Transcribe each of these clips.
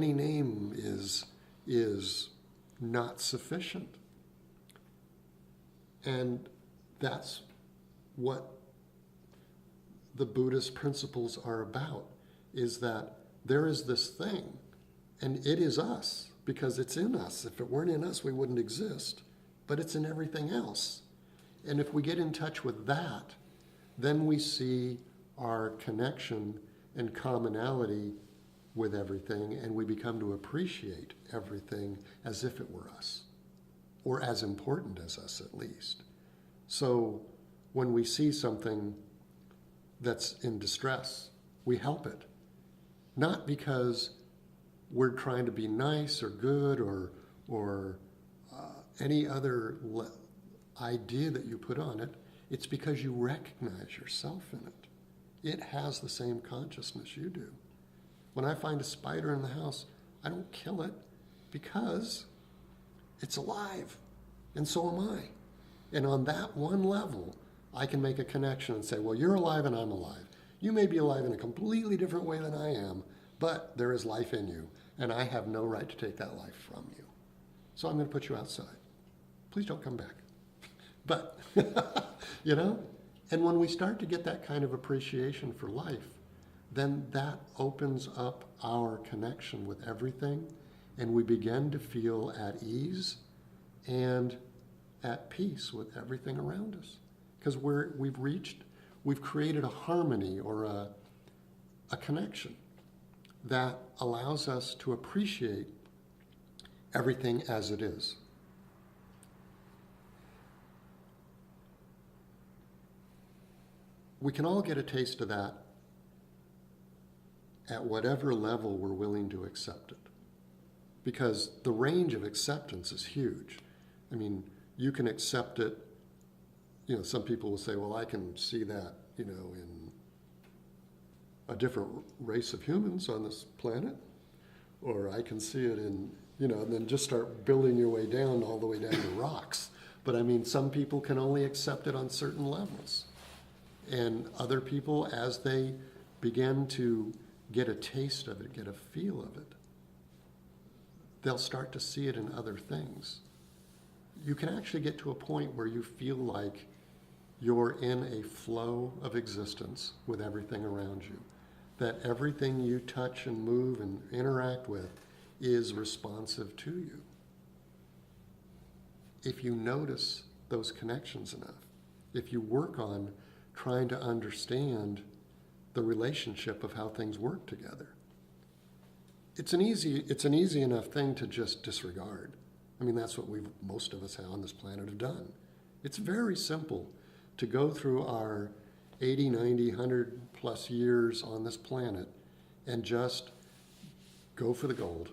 Any name is not sufficient. And that's what the Buddhist principles are about, is that there is this thing, and it is us, because it's in us. If it weren't in us, we wouldn't exist. But it's in everything else. And if we get in touch with that, then we see our connection and commonality with everything, and we become to appreciate everything as if it were us, or as important as us at least. So when we see something that's in distress, we help it. Not because we're trying to be nice or good or any other idea that you put on it. It's because you recognize yourself in it. It has the same consciousness you do. When I find a spider in the house, I don't kill it because it's alive, and so am I. And on that one level, I can make a connection and say, well, you're alive and I'm alive. You may be alive in a completely different way than I am, but there is life in you, and I have no right to take that life from you. So I'm going to put you outside. Please don't come back. But, you know, and when we start to get that kind of appreciation for life, then that opens up our connection with everything, and we begin to feel at ease and at peace with everything around us. Because we've created a harmony or a connection that allows us to appreciate everything as it is. We can all get a taste of that at whatever level we're willing to accept it. Because the range of acceptance is huge. I mean, you can accept it, you know, some people will say, well, I can see that, you know, in a different race of humans on this planet, or I can see it in, you know, and then just start building your way down all the way down to rocks. But I mean, some people can only accept it on certain levels. And other people, as they begin to get a taste of it, get a feel of it, they'll start to see it in other things. You can actually get to a point where you feel like you're in a flow of existence with everything around you, that everything you touch and move and interact with is responsive to you. If you notice those connections enough, if you work on trying to understand the relationship of how things work together, it's an easy enough thing to just disregard. I mean, that's what most of us on this planet have done. It's very simple to go through our 80, 90, 100 plus years on this planet and just go for the gold,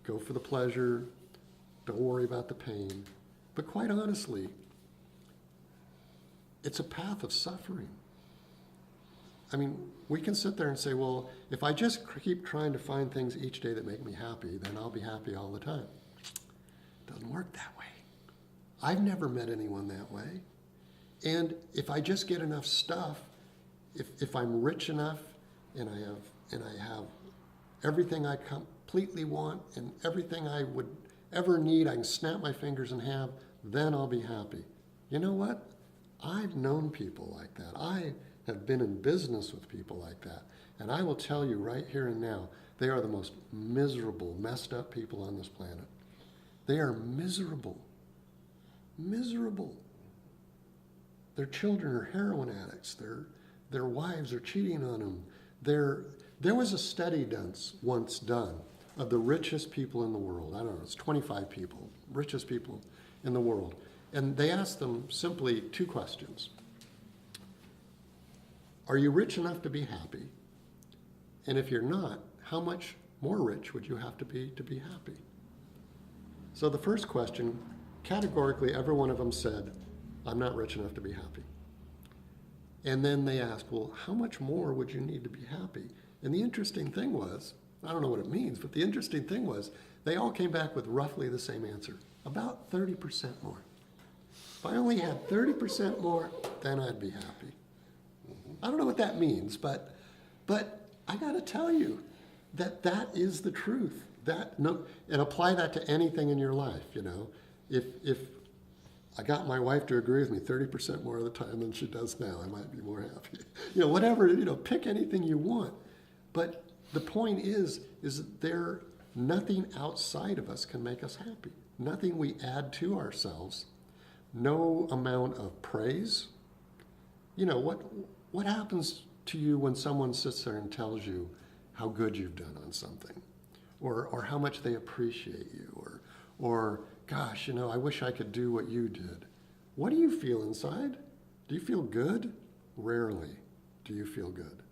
go for the pleasure, don't worry about the pain. But quite honestly, it's a path of suffering. I mean, we can sit there and say, well, if I just keep trying to find things each day that make me happy, then I'll be happy all the time. It doesn't work that way. I've never met anyone that way. And if I just get enough stuff, if I'm rich enough and I have everything I completely want and everything I would ever need, I can snap my fingers and have, then I'll be happy. You know what? I've known people like that. I have been in business with people like that. And I will tell you right here and now, they are the most miserable, messed up people on this planet. They are miserable. Miserable. Their children are heroin addicts. Their wives are cheating on them. There was a study once done of the richest people in the world. I don't know, it's 25 people, richest people in the world. And they asked them simply two questions. Are you rich enough to be happy? And if you're not, how much more rich would you have to be happy? So the first question, categorically, every one of them said, I'm not rich enough to be happy. And then they asked, well, how much more would you need to be happy? And the interesting thing was, I don't know what it means, but the interesting thing was, they all came back with roughly the same answer, about 30% more. If I only had 30% more, then I'd be happy. I don't know what that means, but I got to tell you, that is the truth. That no, and apply that to anything in your life. You know, if I got my wife to agree with me 30% more of the time than she does now, I might be more happy. You know, whatever. You know, pick anything you want. But the point is that nothing outside of us can make us happy. Nothing we add to ourselves. No amount of praise. You know, what happens to you when someone sits there and tells you how good you've done on something, or how much they appreciate you, or gosh, you know, I wish I could do what you did. What do you feel inside? Do you feel good? Rarely do you feel good.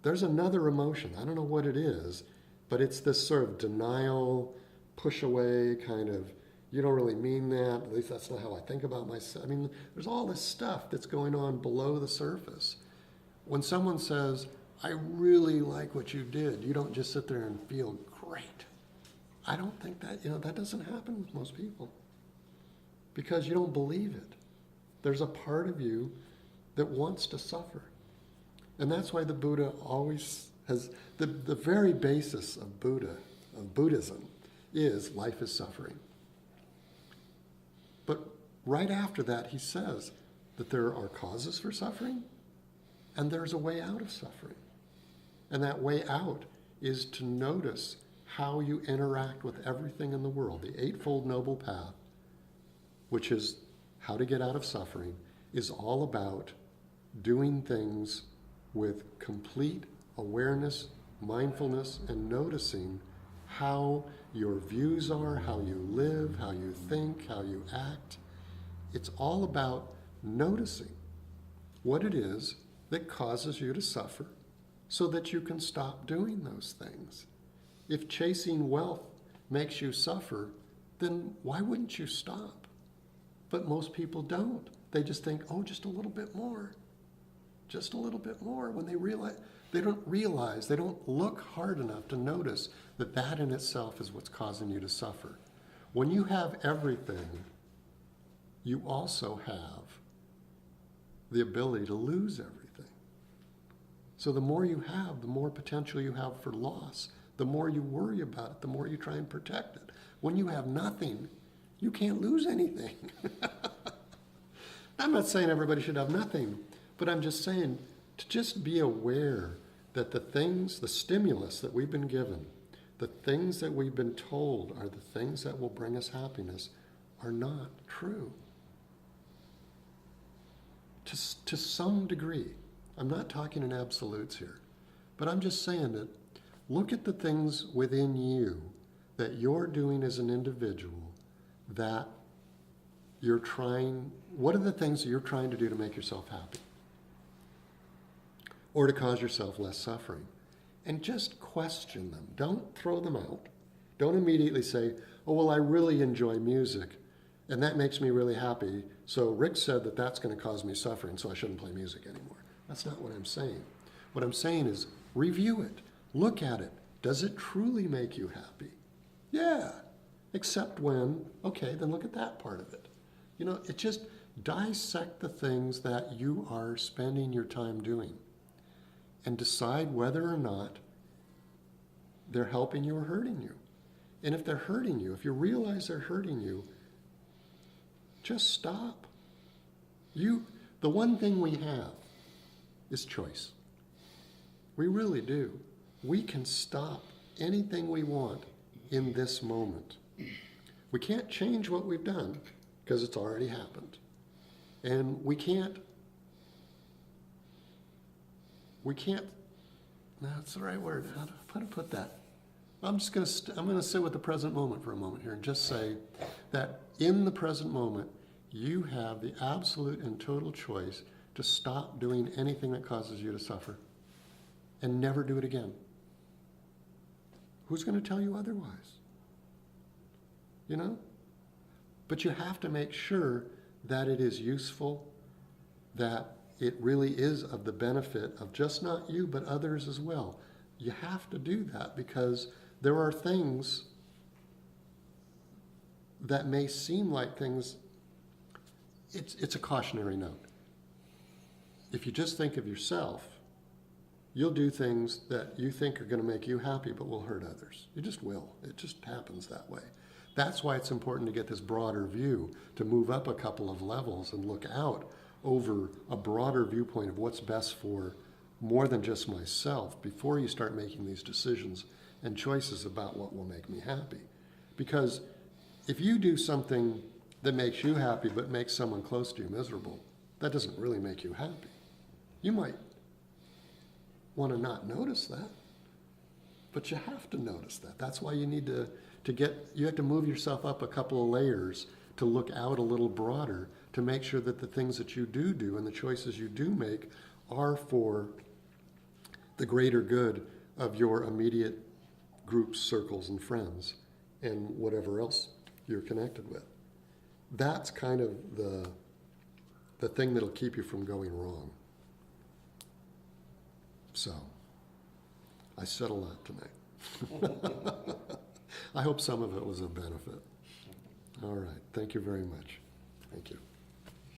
There's another emotion. I don't know what it is, but it's this sort of denial, push away kind of, you don't really mean that, at least that's not how I think about myself. I mean, there's all this stuff that's going on below the surface. When someone says, I really like what you did, you don't just sit there and feel great. I don't think that, you know, that doesn't happen with most people because you don't believe it. There's a part of you that wants to suffer. And that's why the Buddha always has, the very basis of Buddhism is life is suffering. But right after that, he says that there are causes for suffering and there's a way out of suffering. And that way out is to notice how you interact with everything in the world. The Eightfold Noble Path, which is how to get out of suffering, is all about doing things with complete awareness, mindfulness, and noticing how your views are, how you live, how you think, how you act. It's all about noticing what it is that causes you to suffer so that you can stop doing those things. If chasing wealth makes you suffer, then why wouldn't you stop? But most people don't. They just think, oh, just a little bit more. Just a little bit more. When they don't realize, they don't look hard enough to notice that that in itself is what's causing you to suffer. When you have everything, you also have the ability to lose everything. So the more you have, the more potential you have for loss. The more you worry about it, the more you try and protect it. When you have nothing, you can't lose anything. I'm not saying everybody should have nothing, but I'm just saying to just be aware that the things, the stimulus that we've been given, the things that we've been told are the things that will bring us happiness are not true. To some degree. I'm not talking in absolutes here, but I'm just saying that look at the things within you that you're doing as an individual that you're trying, what are the things that you're trying to do to make yourself happy? Or to cause yourself less suffering? And just question them. Don't throw them out. Don't immediately say, oh, well, I really enjoy music, and that makes me really happy, so Rick said that that's going to cause me suffering, so I shouldn't play music anymore. That's not what I'm saying. What I'm saying is review it. Look at it. Does it truly make you happy? Yeah. Except when, okay, then look at that part of it. You know, it just dissect the things that you are spending your time doing and decide whether or not they're helping you or hurting you. And if they're hurting you, if you realize they're hurting you, just stop. The one thing we have is choice. We really do. We can stop anything we want in this moment. We can't change what we've done because it's already happened. And we can't, that's the right word, how to put that? I'm going to sit with the present moment for a moment here and just say that in the present moment, you have the absolute and total choice to stop doing anything that causes you to suffer and never do it again. Who's going to tell you otherwise? You know? But you have to make sure that it is useful, that it really is of the benefit of just not you, but others as well. You have to do that because there are things that may seem like things, it's a cautionary note. If you just think of yourself, you'll do things that you think are going to make you happy but will hurt others. You just will. It just happens that way. That's why it's important to get this broader view, to move up a couple of levels and look out over a broader viewpoint of what's best for more than just myself before you start making these decisions and choices about what will make me happy. Because if you do something that makes you happy but makes someone close to you miserable, that doesn't really make you happy. You might want to not notice that, but you have to notice that. That's why you need to you have to move yourself up a couple of layers to look out a little broader, to make sure that the things that you do and the choices you do make are for the greater good of your immediate groups, circles, and friends, and whatever else you're connected with. That's kind of the thing that'll keep you from going wrong. So, I said a lot tonight. I hope some of it was of benefit. All right. Thank you very much. Thank you.